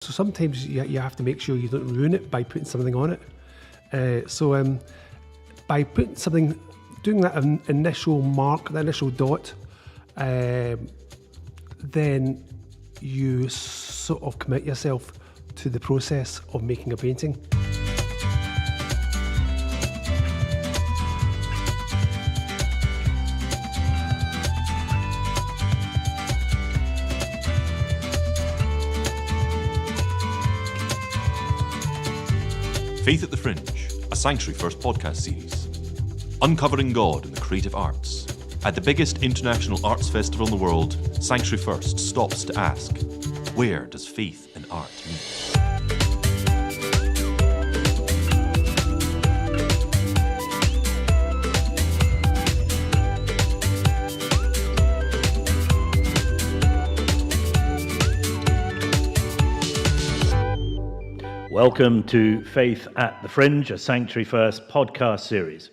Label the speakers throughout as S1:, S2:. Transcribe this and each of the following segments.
S1: So sometimes you have to make sure you don't ruin it by putting something on it. By putting something, doing that initial mark, the initial dot, then you sort of commit yourself to the process of making a painting.
S2: Faith at the Fringe, a Sanctuary First podcast series. Uncovering God in the creative arts. At the biggest international arts festival in the world, Sanctuary First stops to ask, where does faith and art meet?
S3: Welcome to Faith at the Fringe, a Sanctuary First podcast series.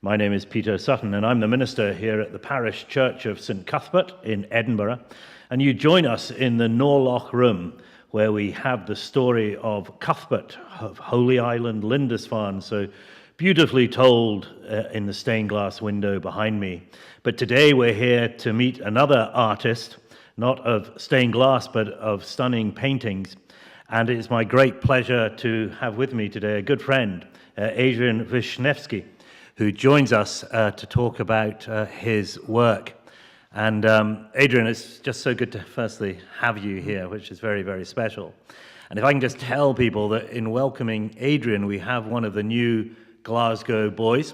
S3: My name is Peter Sutton and I'm the minister here at the Parish Church of St Cuthbert in Edinburgh. And you join us in the Norloch room where we have the story of Cuthbert, of Holy Island, Lindisfarne, so beautifully told in the stained glass window behind me. But today we're here to meet another artist, not of stained glass but of stunning paintings. And it is my great pleasure to have with me today a good friend, Adrian Wiszniewski, who joins us to talk about his work. And Adrian, it's just so good to firstly have you here, which is very, very special. And if I can just tell people that in welcoming Adrian, we have one of the new Glasgow boys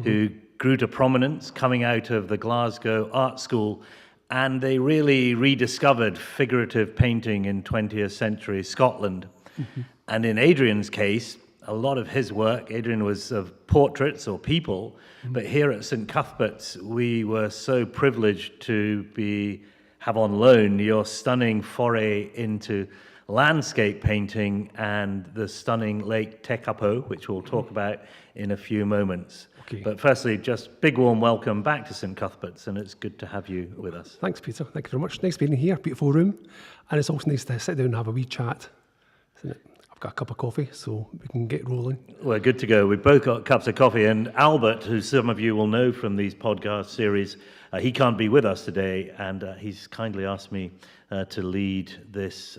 S3: who grew to prominence coming out of the Glasgow Art School. And they really rediscovered figurative painting in 20th century Scotland. And in Adrian's case, a lot of his work, Adrian was of portraits or people, but here at St Cuthbert's, we were so privileged to have on loan your stunning foray into landscape painting and the stunning Lake Tekapo, which we'll talk about in a few moments. Okay. But firstly, just big warm welcome back to St Cuthbert's, and it's good to have you with us.
S1: Thanks, Peter. Thank you very much. Nice being here, beautiful room. And it's also nice to sit down and have a wee chat, isn't it? I've got a cup of coffee, so we can get rolling.
S3: We're good to go. We've both got cups of coffee, and Albert, who some of you will know from these podcast series, he can't be with us today, and he's kindly asked me to lead this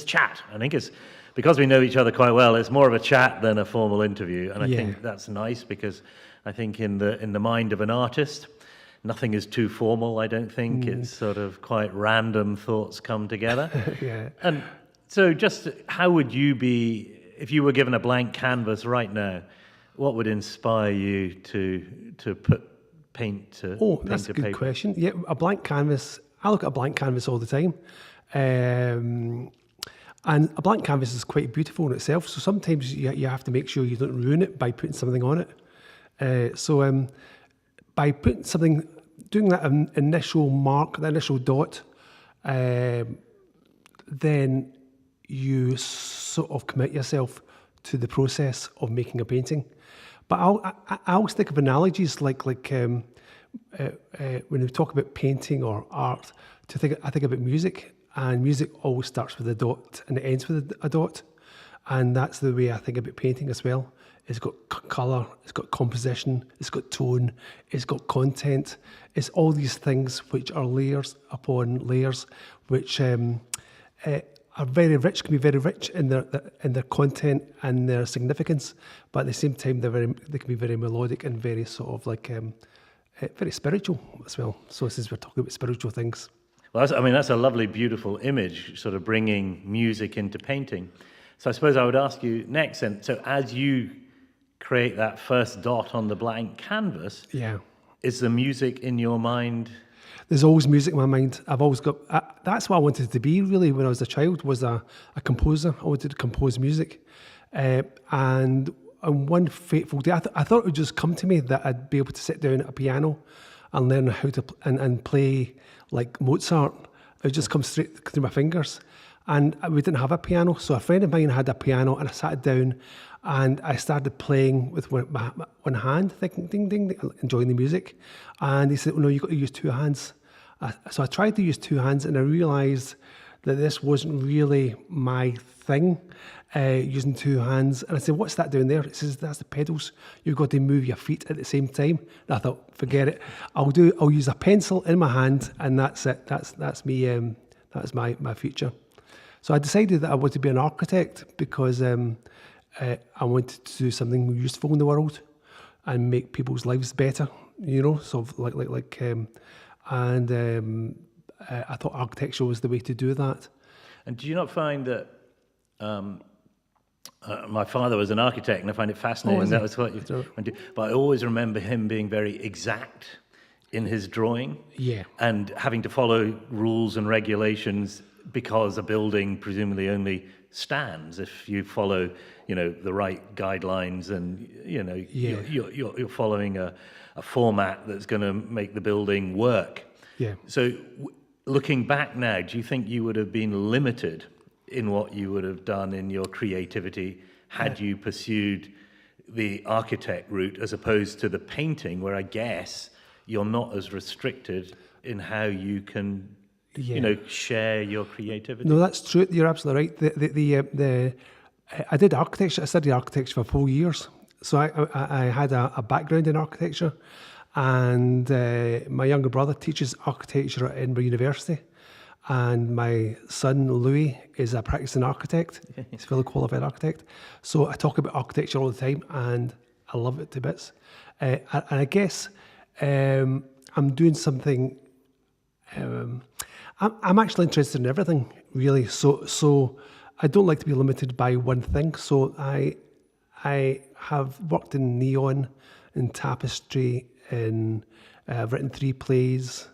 S3: chat. I think it's because we know each other quite well. It's more of a chat than a formal interview, and I think that's nice because I think in the mind of an artist, nothing is too formal. I don't think it's sort of quite random thoughts come together.
S1: Yeah.
S3: And so, just how would you be if you were given a blank canvas right now? What would inspire you to paint to?
S1: Oh, that's a good question. Yeah, a blank canvas. I look at a blank canvas all the time. And a blank canvas is quite beautiful in itself. So sometimes you have to make sure you don't ruin it by putting something on it. By putting something, doing that initial mark, the initial dot, then you sort of commit yourself to the process of making a painting. But I always think of analogies like when we talk about painting or art, I think about music. And music always starts with a dot and it ends with a dot. And that's the way I think about painting as well. It's got colour, it's got composition, it's got tone, it's got content. It's all these things which are layers upon layers, which are very rich, can be very rich in their content and their significance. But at the same time, they can be very melodic and very sort of like very spiritual as well. So since we're talking about spiritual things.
S3: Well, that's a lovely, beautiful image, sort of bringing music into painting. So I suppose I would ask you next, and so as you create that first dot on the blank canvas, is the music in your mind?
S1: There's always music in my mind. I've always got. That's what I wanted to be really when I was a child. Was a composer. I wanted to compose music, and on one fateful day, I thought it would just come to me that I'd be able to sit down at a piano and learn how to and play like Mozart. It would just come straight through my fingers. And we didn't have a piano, so a friend of mine had a piano, and I sat down and I started playing with one hand, thinking, ding, ding, ding, enjoying the music. And he said, "Oh no, you've got to use two hands." So I tried to use two hands, and I realised that this wasn't really my thing, using two hands. And I said, what's that doing there? It says, that's the pedals. You've got to move your feet at the same time. And I thought, forget it. I'll use a pencil in my hand, and that's it. That's me. That's my future. So I decided that I wanted to be an architect because I wanted to do something useful in the world and make people's lives better, sort of I thought architecture was the way to do that.
S3: And do you not find that my father was an architect, and I find it fascinating. That was what you do. But I always remember him being very exact in his drawing, and having to follow rules and regulations because a building presumably only stands if you follow, the right guidelines, and you're following a format that's going to make the building work.
S1: Yeah.
S3: So, looking back now, do you think you would have been limited in what you would have done in your creativity had you pursued the architect route as opposed to the painting, where I guess you're not as restricted in how you can, share your creativity?
S1: No, that's true. You're absolutely right. I did architecture. I studied architecture for 4 years, so I had a background in architecture. And my younger brother teaches architecture at Edinburgh University. And my son, Louis, is a practicing architect. He's a fully qualified architect. So I talk about architecture all the time, and I love it to bits. And I guess I'm doing something... I'm actually interested in everything, really. So I don't like to be limited by one thing. So I have worked in neon, in tapestry, I've written 3 plays.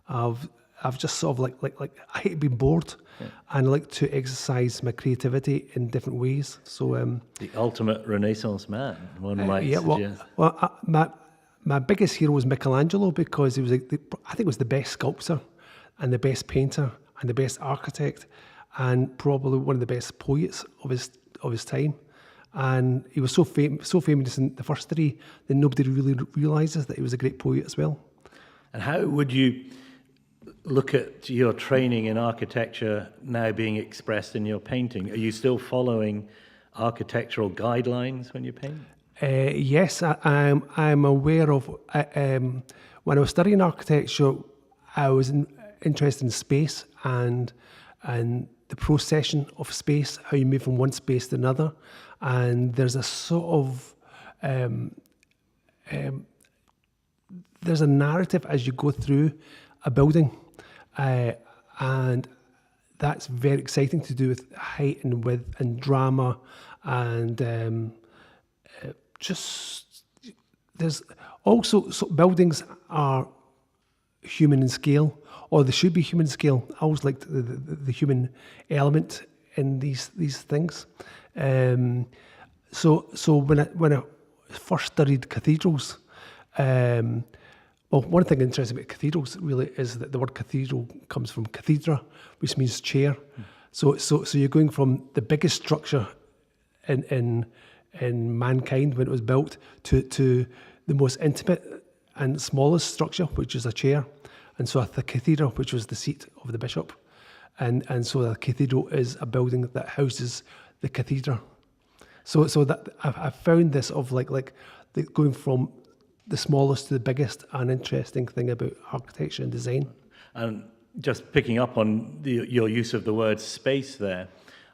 S1: I've just sort of like I hate being bored, and I like to exercise my creativity in different ways. So
S3: the ultimate Renaissance man, one might suggest.
S1: My biggest hero was Michelangelo, because he was I think was the best sculptor, and the best painter, and the best architect, and probably one of the best poets of his time. And he was so famous in the first 3 that nobody really realises that he was a great poet as well.
S3: And how would you look at your training in architecture now being expressed in your painting? Are you still following architectural guidelines when you paint?
S1: Yes, I'm aware of... when I was studying architecture, I was interested in space and the procession of space, how you move from one space to another. And there's a sort of... there's a narrative as you go through a building. And that's very exciting to do with height and width and drama. And there's also... So buildings are human in scale, or they should be human in scale. I always liked the human element in these things. So when I first studied cathedrals, one thing interesting about cathedrals really is that the word cathedral comes from cathedra, which means chair. So you're going from the biggest structure in mankind when it was built to the most intimate and smallest structure, which is a chair. And so the cathedra, which was the seat of the bishop. And so the cathedral is a building that houses the cathedra. So that I found this of like going from the smallest to the biggest, an interesting thing about architecture and design.
S3: And just picking up on your use of the word space there,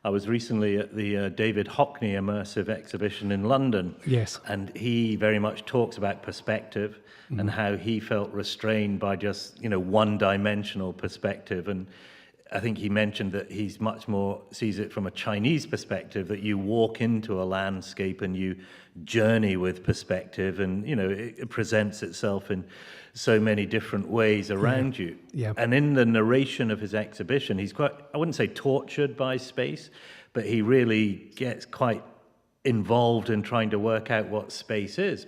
S3: I was recently at the David Hockney immersive exhibition in London.
S1: Yes.
S3: And he very much talks about perspective and how he felt restrained by just, one-dimensional perspective. And I think he mentioned that he's much more sees it from a Chinese perspective, that you walk into a landscape and you journey with perspective, and it presents itself in so many different ways around you.
S1: Yeah.
S3: And in the narration of his exhibition, he's quite, I wouldn't say tortured by space, but he really gets quite involved in trying to work out what space is.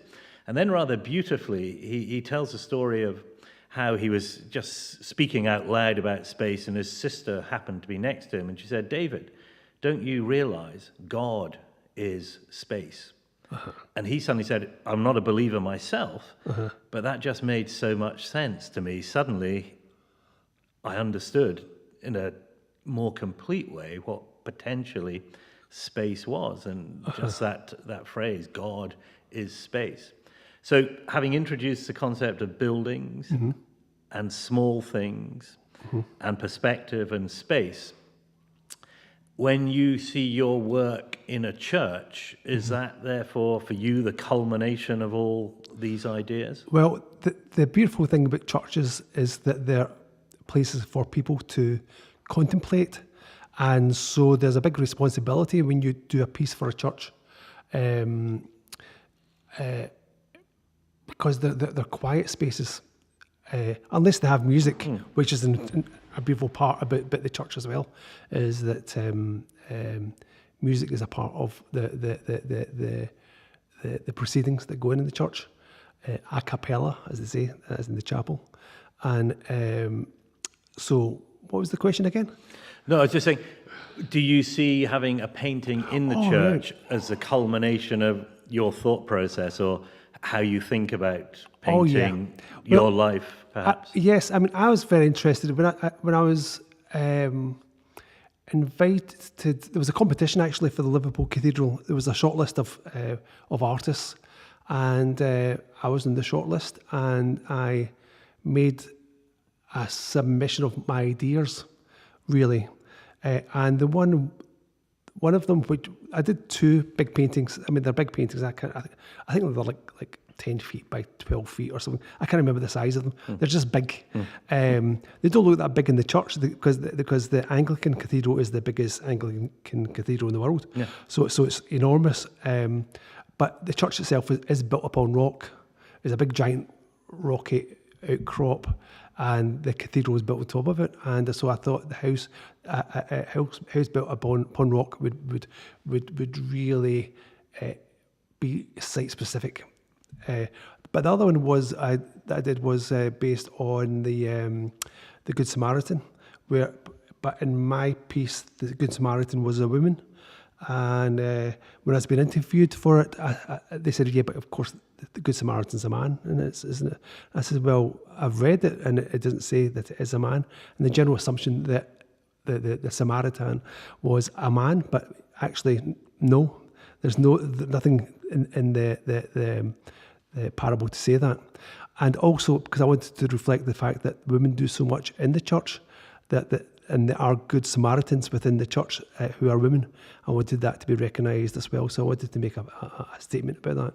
S3: And then rather beautifully, he tells a story of how he was just speaking out loud about space, and his sister happened to be next to him, and she said, "David, don't you realize God is space?" And he suddenly said, "I'm not a believer myself, but that just made so much sense to me. Suddenly, I understood in a more complete way what potentially space was, and just that phrase, God is space. So having introduced the concept of buildings and small things and perspective and space, when you see your work in a church, is that therefore for you the culmination of all these ideas?
S1: Well, the beautiful thing about churches is that they're places for people to contemplate. And so there's a big responsibility when you do a piece for a church, because they're quiet spaces, unless they have music, which is a beautiful part about the church as well, is that music is a part of the proceedings that go in the church, a cappella, as they say, as in the chapel. And so what was the question again?
S3: No, I was just saying, do you see having a painting in the church as the culmination of your thought process, or how you think about painting your life, perhaps?
S1: Yes, I mean, I was very interested when I was invited to. There was a competition actually for the Liverpool Cathedral. There was a shortlist of artists, and I was in the shortlist, and I made a submission of my ideas, really, and the one of them, which I did 2 big paintings. I mean, they're big paintings. I think they're like 10 feet by 12 feet or something. I can't remember the size of them. They're just big. They don't look that big in the church because the Anglican Cathedral is the biggest Anglican cathedral in the world. Yeah. So it's enormous. But the church itself is built upon rock. It's a big giant rocky outcrop, and the cathedral is built on top of it. And so I thought the house built upon rock would really be site specific. But the other one that I did was based on the Good Samaritan, but in my piece the Good Samaritan was a woman, and when I was being interviewed for it, they said, yeah, but of course the Good Samaritan's a man, and isn't it? I said, well, I've read it and it doesn't say that it is a man, and the general assumption that the Samaritan was a man, but actually no, there's nothing in the parable to say that. And also because I wanted to reflect the fact that women do so much in the church, and there are good Samaritans within the church who are women. I wanted that to be recognised as well, so I wanted to make a statement about that.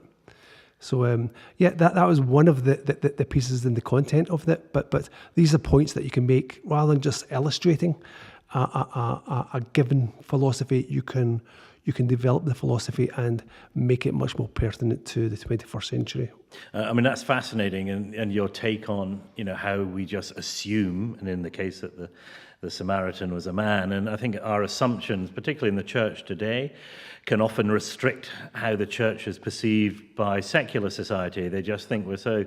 S1: So that was one of the pieces in the content of it. But these are points that you can make rather than just illustrating a given philosophy. You can develop the philosophy and make it much more pertinent to the 21st century.
S3: I mean, that's fascinating, and your take on how we just assume, and in the case that the Samaritan was a man, and I think our assumptions, particularly in the church today, can often restrict how the church is perceived by secular society. They just think we're so,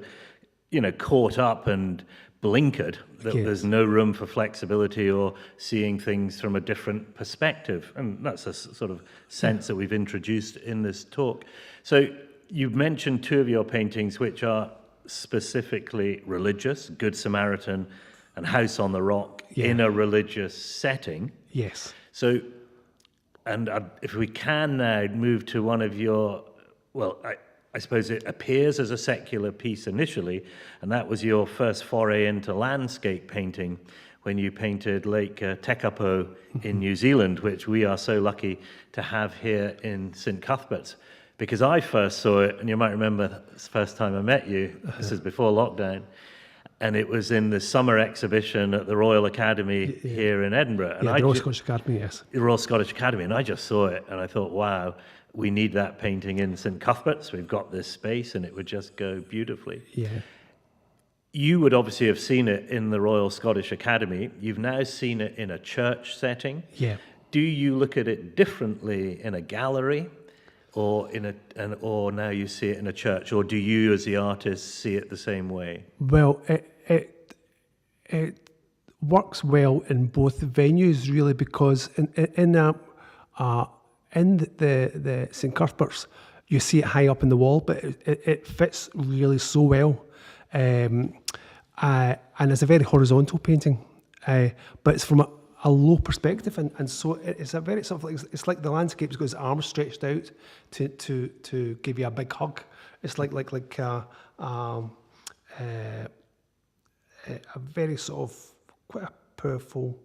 S3: caught up and blinkered that there's no room for flexibility or seeing things from a different perspective. And that's a sort of sense that we've introduced in this talk. So you've mentioned 2 of your paintings which are specifically religious, Good Samaritan and House on the Rock, in a religious setting.
S1: Yes.
S3: So, and if we can now move to one of your, I suppose it appears as a secular piece initially, and that was your first foray into landscape painting when you painted Lake Tekapo in New Zealand, which we are so lucky to have here in St Cuthbert's. Because I first saw it, and you might remember the first time I met you, this is before lockdown, and it was in the summer exhibition at the Royal Academy here in Edinburgh. And
S1: the Royal Scottish Academy, yes.
S3: The Royal Scottish Academy, and I just saw it, and I thought, wow, we need that painting in St Cuthbert's. We've got this space, and it would just go beautifully.
S1: Yeah.
S3: You would obviously have seen it in the Royal Scottish Academy. You've now seen it in a church setting.
S1: Yeah.
S3: Do you look at it differently in a gallery, or or now you see it in a church, or do you, as the artist, see it the same way?
S1: Well, it works well in both venues, really, because in the St Cuthbert's, you see it high up in the wall, but it fits really so well, and it's a very horizontal painting, but it's from a low perspective, and so it's a very sort of like, it's like the landscape's got his arms stretched out to give you a big hug. It's like a very sort of quite a powerful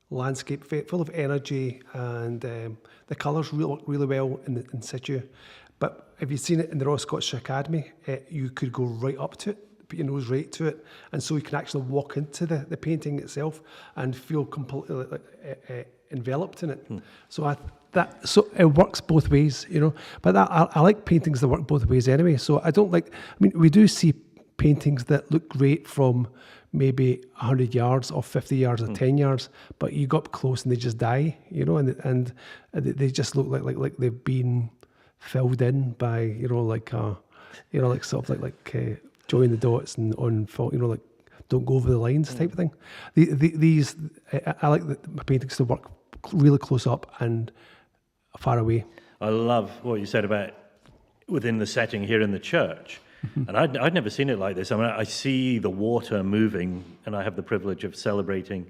S1: landscape, full of energy, and the colours work really well in situ. But if you've seen it in the Royal Scottish Academy, you could go right up to it, put your nose right to it, and so you can actually walk into the painting itself and feel completely enveloped in it. So so it works both ways, you know. But I like paintings that work both ways anyway. So I don't like. I mean, we do see paintings that look great from maybe 100 yards or 50 yards or 10 yards, but you go up close and they just die, you know, and they just look like they've been filled in by, you know, like sort of like join the dots and on, you know, like don't go over the lines type of thing. These I like my paintings to work really close up and far away.
S3: I love what you said about within the setting here in the church. And I'd never seen it like this. I mean, I see the water moving, and I have the privilege of celebrating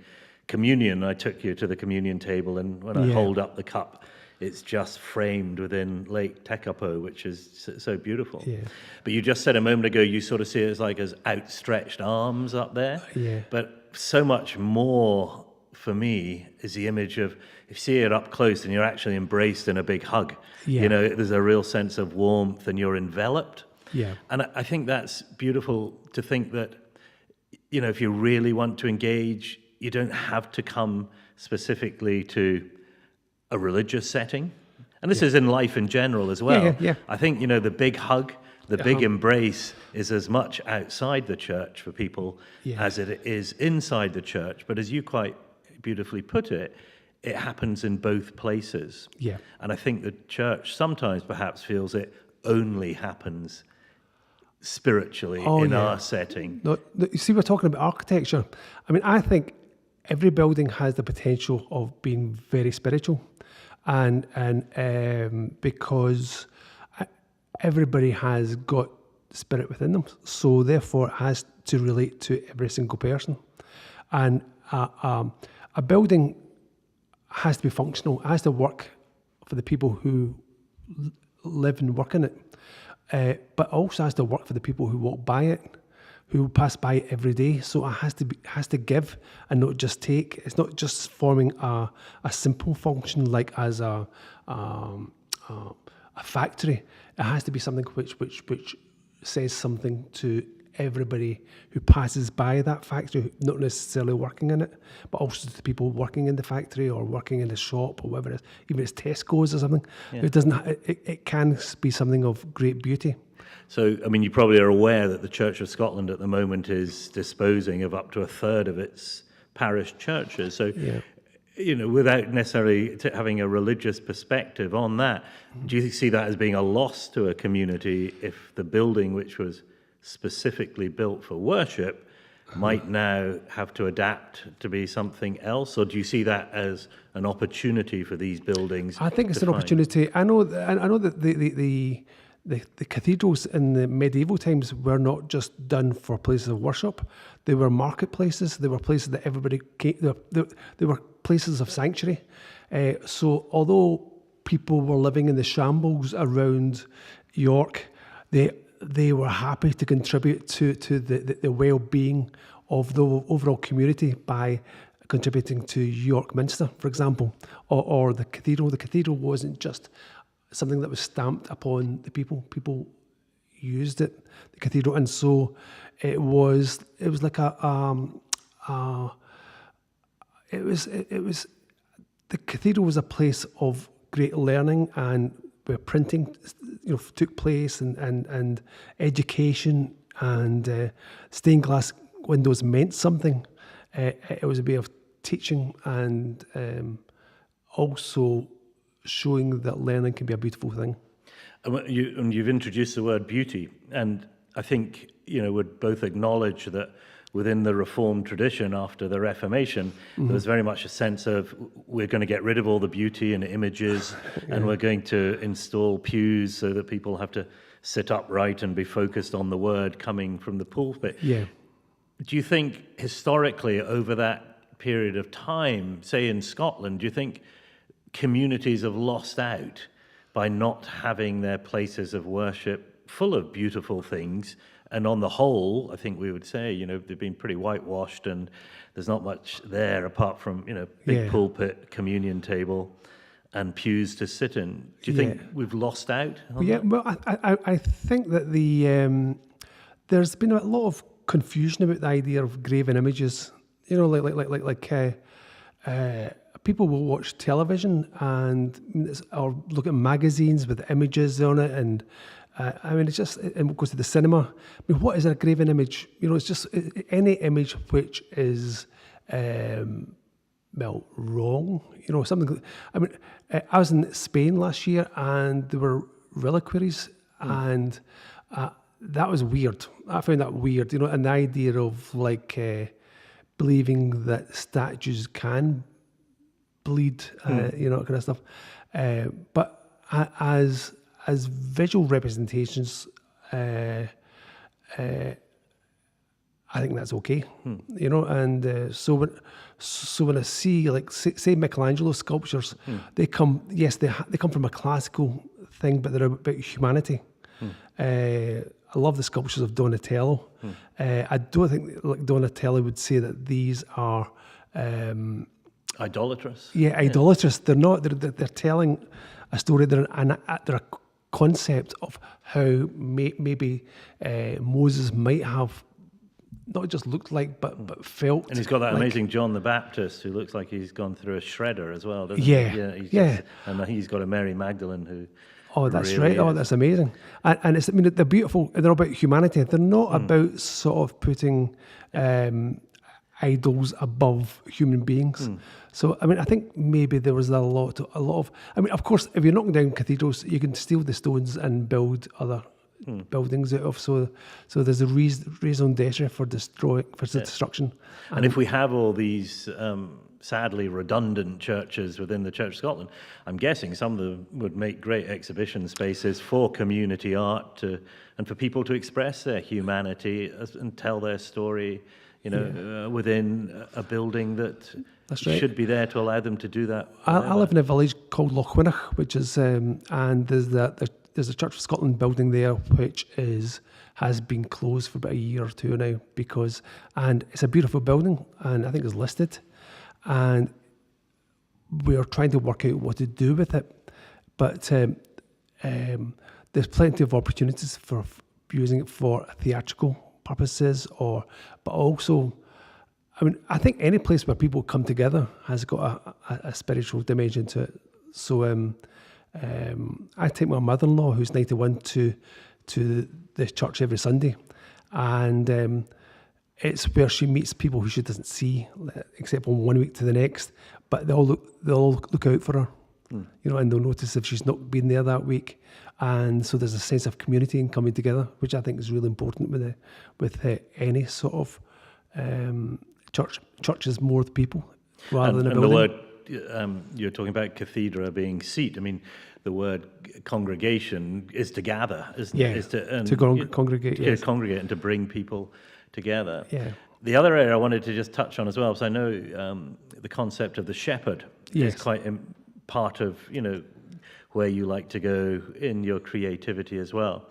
S3: communion. I took you to the communion table, and when I hold up the cup, it's just framed within Lake Tekapo, which is so beautiful. Yeah. But you just said a moment ago, you sort of see it as outstretched arms up there.
S1: Yeah.
S3: But so much more for me is the image of, if you see it up close and you're actually embraced in a big hug, you know, there's a real sense of warmth and you're enveloped.
S1: Yeah.
S3: And I think that's beautiful to think that, you know, if you really want to engage, you don't have to come specifically to a religious setting. And this is in life in general as well.
S1: Yeah.
S3: I think, you know, the big hug, the big embrace is as much outside the church for people as it is inside the church. But as you quite beautifully put it, it happens in both places.
S1: Yeah.
S3: And I think the church sometimes perhaps feels it only happens spiritually in our setting.
S1: No, you see, we're talking about architecture. I mean, I think every building has the potential of being very spiritual, and because everybody has got spirit within them, so therefore it has to relate to every single person. And a building has to be functional. It has to work for the people who live and work in it. But also has to work for the people who walk by it, who pass by it every day. So it has to give and not just take. It's not just forming a simple function like as a factory. It has to be something which says something to everybody who passes by that factory, not necessarily working in it, but also to the people working in the factory or working in the shop or whatever it is, even if it's Tesco's or something. It can be something of great beauty.
S3: So, I mean, you probably are aware that the Church of Scotland at the moment is disposing of up to a third of its parish churches. So, you know, without necessarily having a religious perspective on that, do you see that as being a loss to a community if the building, which was specifically built for worship, might now have to adapt to be something else? Or do you see that as an opportunity for these buildings?
S1: I think it's an opportunity. I know that the cathedrals in the medieval times were not just done for places of worship. They were marketplaces. They were places that everybody came. They were places of sanctuary. So although people were living in the shambles around York, they were happy to contribute to the well-being of the overall community by contributing to York Minster, for example, or the cathedral. The cathedral wasn't just something that was stamped upon the people. People used it, the cathedral, and so it was like the cathedral was a place of great learning, and where printing, you know, took place, and education, and stained glass windows meant something. It was a way of teaching and also showing that learning can be a beautiful thing.
S3: And you've introduced the word beauty, and I think, you know, we'd both acknowledge that within the Reformed tradition after the Reformation, there was very much a sense of we're going to get rid of all the beauty and images, and we're going to install pews so that people have to sit upright and be focused on the word coming from the pulpit.
S1: Yeah.
S3: Do you think historically over that period of time, say in Scotland, do you think communities have lost out by not having their places of worship full of beautiful things? And on the whole, I think we would say, they've been pretty whitewashed, and there's not much there apart from, big pulpit, communion table, and pews to sit in. Do you think we've lost out on that?
S1: Well, I think that there's been a lot of confusion about the idea of graven images. People will watch television or look at magazines with images on it, and it's just, and go to the cinema. What is a graven image? It's just any image which is wrong. Something. I was in Spain last year, and there were reliquaries, and that was weird. I found that weird. And the idea of believing that statues can bleed, kind of stuff. But as visual representations, I think that's okay, And so when I see, say Michelangelo sculptures, they come from a classical thing, but they're about humanity. I love the sculptures of Donatello. I don't think Donatello would say that these are
S3: idolatrous.
S1: Yeah, idolatrous. They're not. They're telling a story. They're a concept of how maybe Moses might have not just looked like, but felt.
S3: And he's got that amazing John the Baptist who looks like he's gone through a shredder as well, doesn't
S1: he?
S3: And he's got a Mary Magdalene who.
S1: Oh, that's
S3: really
S1: right.
S3: is.
S1: Oh, that's amazing. And it's, they're beautiful. They're about humanity. They're not about sort of putting idols above human beings. So, I think maybe there was a lot of. Of course, if you're knocking down cathedrals, you can steal the stones and build other buildings out of. So there's a raison d'etre for destruction.
S3: And if we have all these sadly redundant churches within the Church of Scotland, I'm guessing some of them would make great exhibition spaces for community art and for people to express their humanity and tell their story, within a building that should be there to allow them to do that.
S1: I live in a village called Lochwinnoch, which is, and there's a Church of Scotland building there, which has been closed for about a year or two now and it's a beautiful building, and I think it's listed. And we're trying to work out what to do with it. But there's plenty of opportunities for using it for theatrical purposes, but also, I think any place where people come together has got a spiritual dimension to it. So I take my mother-in-law, who's 91, to the church every Sunday, and it's where she meets people who she doesn't see, except from 1 week to the next. But they'll look out for her, and they'll notice if she's not been there that week. And so there's a sense of community and coming together, which I think is really important with any sort of church. Church is more the people rather than a building.
S3: And the word you're talking about, cathedra being seat. The word congregation is to gather, isn't it? Is
S1: to congregate.
S3: To congregate and to bring people together.
S1: Yeah.
S3: The other area I wanted to just touch on as well, because I know the concept of the shepherd is quite part of where you like to go in your creativity as well.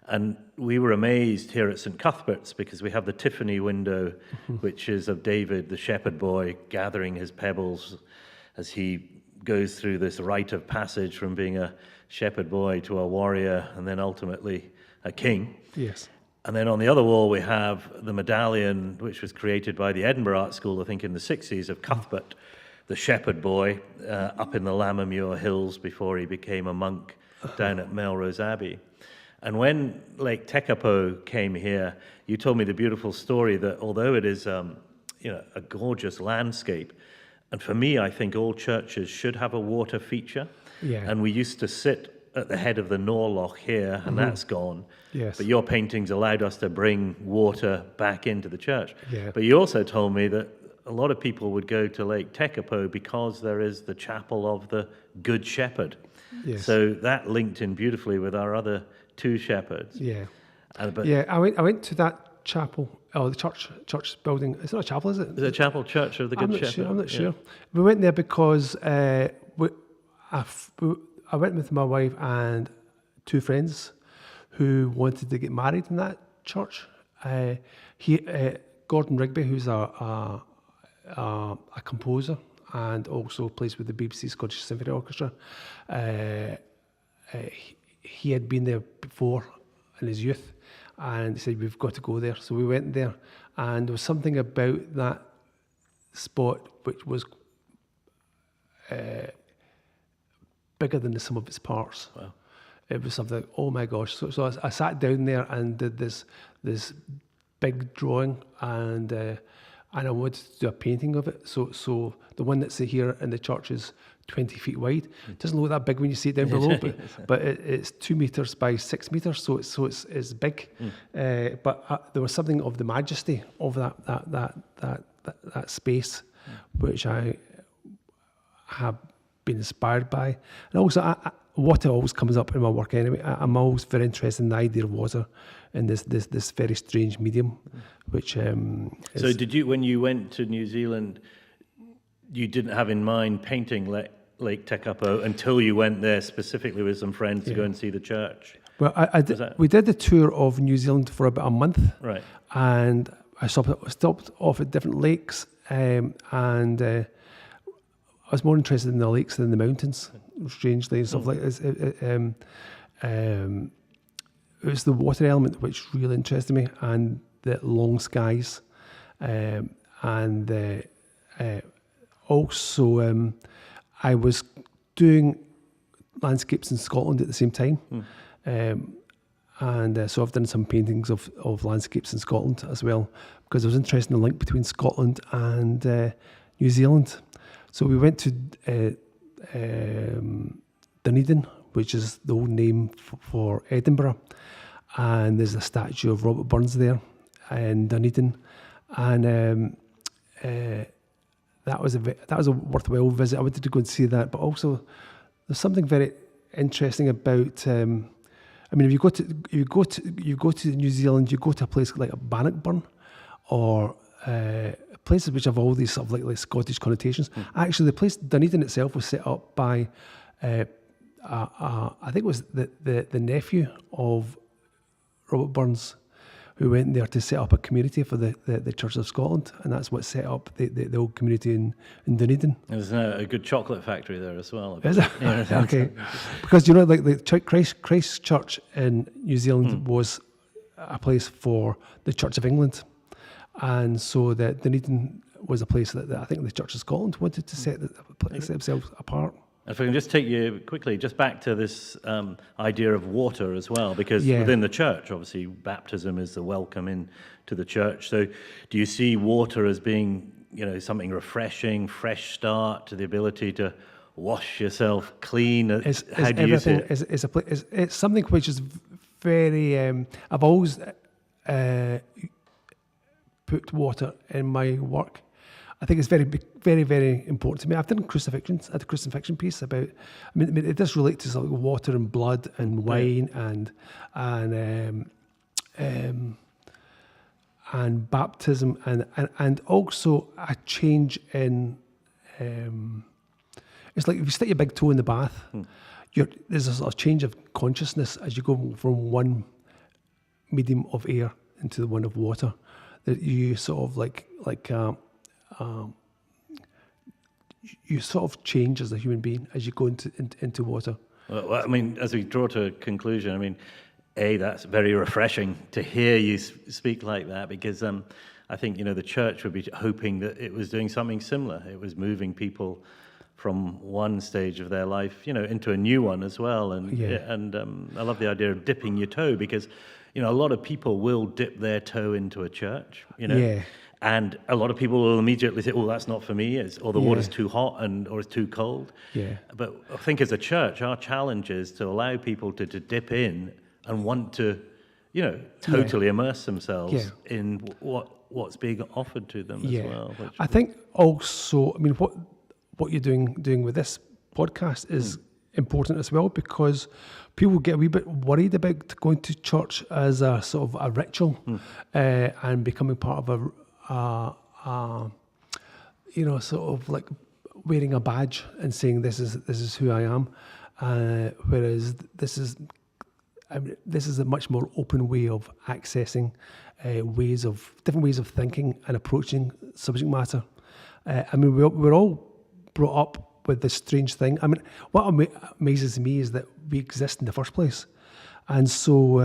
S3: And we were amazed here at St Cuthbert's because we have the Tiffany window, which is of David, the shepherd boy, gathering his pebbles as he goes through this rite of passage from being a shepherd boy to a warrior and then ultimately a king.
S1: Yes.
S3: And then on the other wall we have the medallion, which was created by the Edinburgh Art School, I think in the 60s, of Cuthbert, the shepherd boy, up in the Lammermuir Hills before he became a monk down at Melrose Abbey. And when Lake Tekapo came here, you told me the beautiful story that although it is a gorgeous landscape, and for me, I think all churches should have a water feature.
S1: Yeah.
S3: And we used to sit at the head of the Norloch here, and that's gone.
S1: Yes.
S3: But your paintings allowed us to bring water back into the church.
S1: Yeah.
S3: But you also told me that a lot of people would go to Lake Tekapo because there is the chapel of the Good Shepherd.
S1: Yes.
S3: So that linked in beautifully with our other two shepherds.
S1: Yeah. I went to that chapel, the church building. It's not a chapel, is it?
S3: Is it a chapel, Church of the Good Shepherd?
S1: I'm not sure. We went there because I went with my wife and two friends who wanted to get married in that church. Gordon Rigby, who's a composer and also plays with the BBC Scottish Symphony Orchestra, he had been there before in his youth, and he said, we've got to go there. So we went there, and there was something about that spot which was bigger than the sum of its parts. Wow. It was something like, oh my gosh. So I sat down there and did this big drawing, and I wanted to do a painting of it. So the one that's here in the church is 20 feet wide. It doesn't look that big when you see it down below, but it's 2 meters by 6 meters, so it's big. But there was something of the majesty of that space, which I have been inspired by. And also, water always comes up in my work anyway. I'm always very interested in the idea of water in this very strange medium, which
S3: So did you, when you went to New Zealand, you didn't have in mind painting Lake Tekapo until you went there specifically with some friends to go and see the church?
S1: Well, we did the tour of New Zealand for about a month,
S3: right?
S1: And I stopped off at different lakes, and I was more interested in the lakes than the mountains, strangely, and stuff like this. It was the water element which really interested me, and the long skies, and also I was doing landscapes in Scotland at the same time, and so I've done some paintings of landscapes in Scotland as well, because I was interested in the link between Scotland and New Zealand. So we went to Dunedin, which is the old name for Edinburgh, and there's a statue of Robert Burns there in Dunedin, and that was a worthwhile visit. I wanted to go and see that, but also there's something very interesting about. I mean, if you go to New Zealand, you go to a place like Bannockburn, or places which have all these sort of like Scottish connotations. Actually, the place Dunedin itself was set up by, I think it was the nephew of Robert Burns, who went there to set up a community for the Church of Scotland, and that's what set up the old community in Dunedin.
S3: There's a good chocolate factory there as well.
S1: Is it? Yeah, okay. Because like the Christ Church in New Zealand was a place for the Church of England, and so that Dunedin was a place that I think the Church of Scotland wanted to set themselves apart.
S3: If I can just take you quickly just back to this idea of water as well, because within the church, obviously, baptism is the welcome into the church. So do you see water as being, something refreshing, fresh start, to the ability to wash yourself clean? How do you see it?
S1: It's something which is very... I've always put water in my work. I think it's very, very, very important to me. I've done crucifixions. I had a crucifixion piece about. I mean, it does relate to something like water and blood and wine and baptism and also a change in. It's like if you stick your big toe in the bath, there's a sort of change of consciousness as you go from one medium of air into the one of water. That you sort of you sort of change as a human being as you go into water.
S3: Well, I mean, as we draw to a conclusion, I mean, that's very refreshing to hear you speak like that, because I think, the church would be hoping that it was doing something similar. It was moving people from one stage of their life, into a new one as well. And I love the idea of dipping your toe, because, a lot of people will dip their toe into a church, And a lot of people will immediately say, "Oh, that's not for me," or the water's too hot or it's too cold. Yeah. But I think as a church, our challenge is to allow people to dip in and want to, totally immerse themselves in what's being offered to them as well. I
S1: think also, I mean, what you're doing with this podcast important as well, because people get a wee bit worried about going to church as a sort of a ritual and becoming part of sort of like wearing a badge and saying this is who I am, whereas this is a much more open way of accessing different ways of thinking and approaching subject matter. We're all brought up with this strange thing. I mean, what amazes me is that we exist in the first place. And so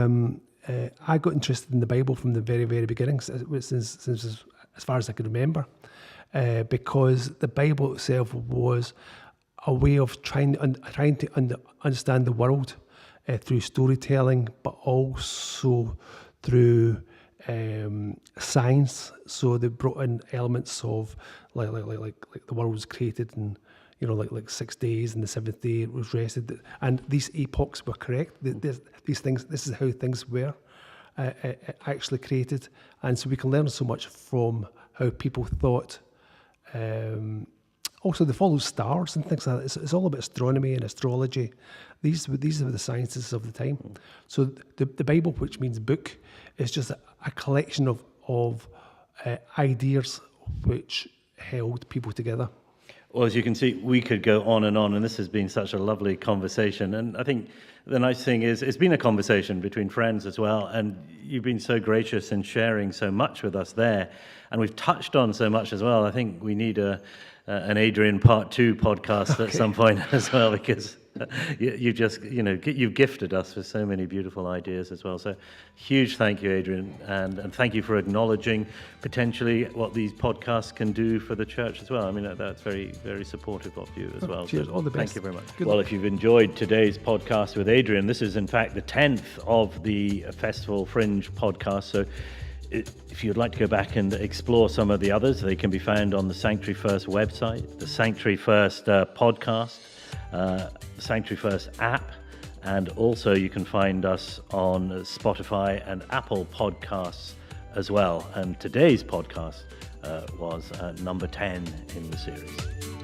S1: I got interested in the Bible from the very, very beginning, since as far as I can remember, because the Bible itself was a way of trying to understand the world through storytelling, but also through science. So they brought in elements of like the world was created in like 6 days, and the seventh day it was rested, and these epochs were correct. These things, this is how things were actually created, and so we can learn so much from how people thought. Also, they follow stars and things like that. It's all about astronomy and astrology. These were the sciences of the time. So the Bible, which means book, is just a collection of ideas which held people together.
S3: Well, as you can see, we could go on, and this has been such a lovely conversation. And I think the nice thing is it's been a conversation between friends as well, and you've been so gracious in sharing so much with us there. And we've touched on so much as well. I think we need an Adrian Part 2 podcast at some point as well, because you've gifted us with so many beautiful ideas as well. So huge thank you, Adrian, and thank you for acknowledging potentially what these podcasts can do for the church as well. I mean, that's very, very supportive of you as well.
S1: Cheers,
S3: so
S1: all the best.
S3: Thank you very much.
S1: Good
S3: well,
S1: luck.
S3: If you've enjoyed today's podcast with Adrian, this is in fact the 10th of the Festival Fringe podcast. So if you'd like to go back and explore some of the others, they can be found on the Sanctuary First website, the Sanctuary First podcast, the Sanctuary First app, and also you can find us on Spotify and Apple Podcasts as well. And today's podcast was number 10 in the series.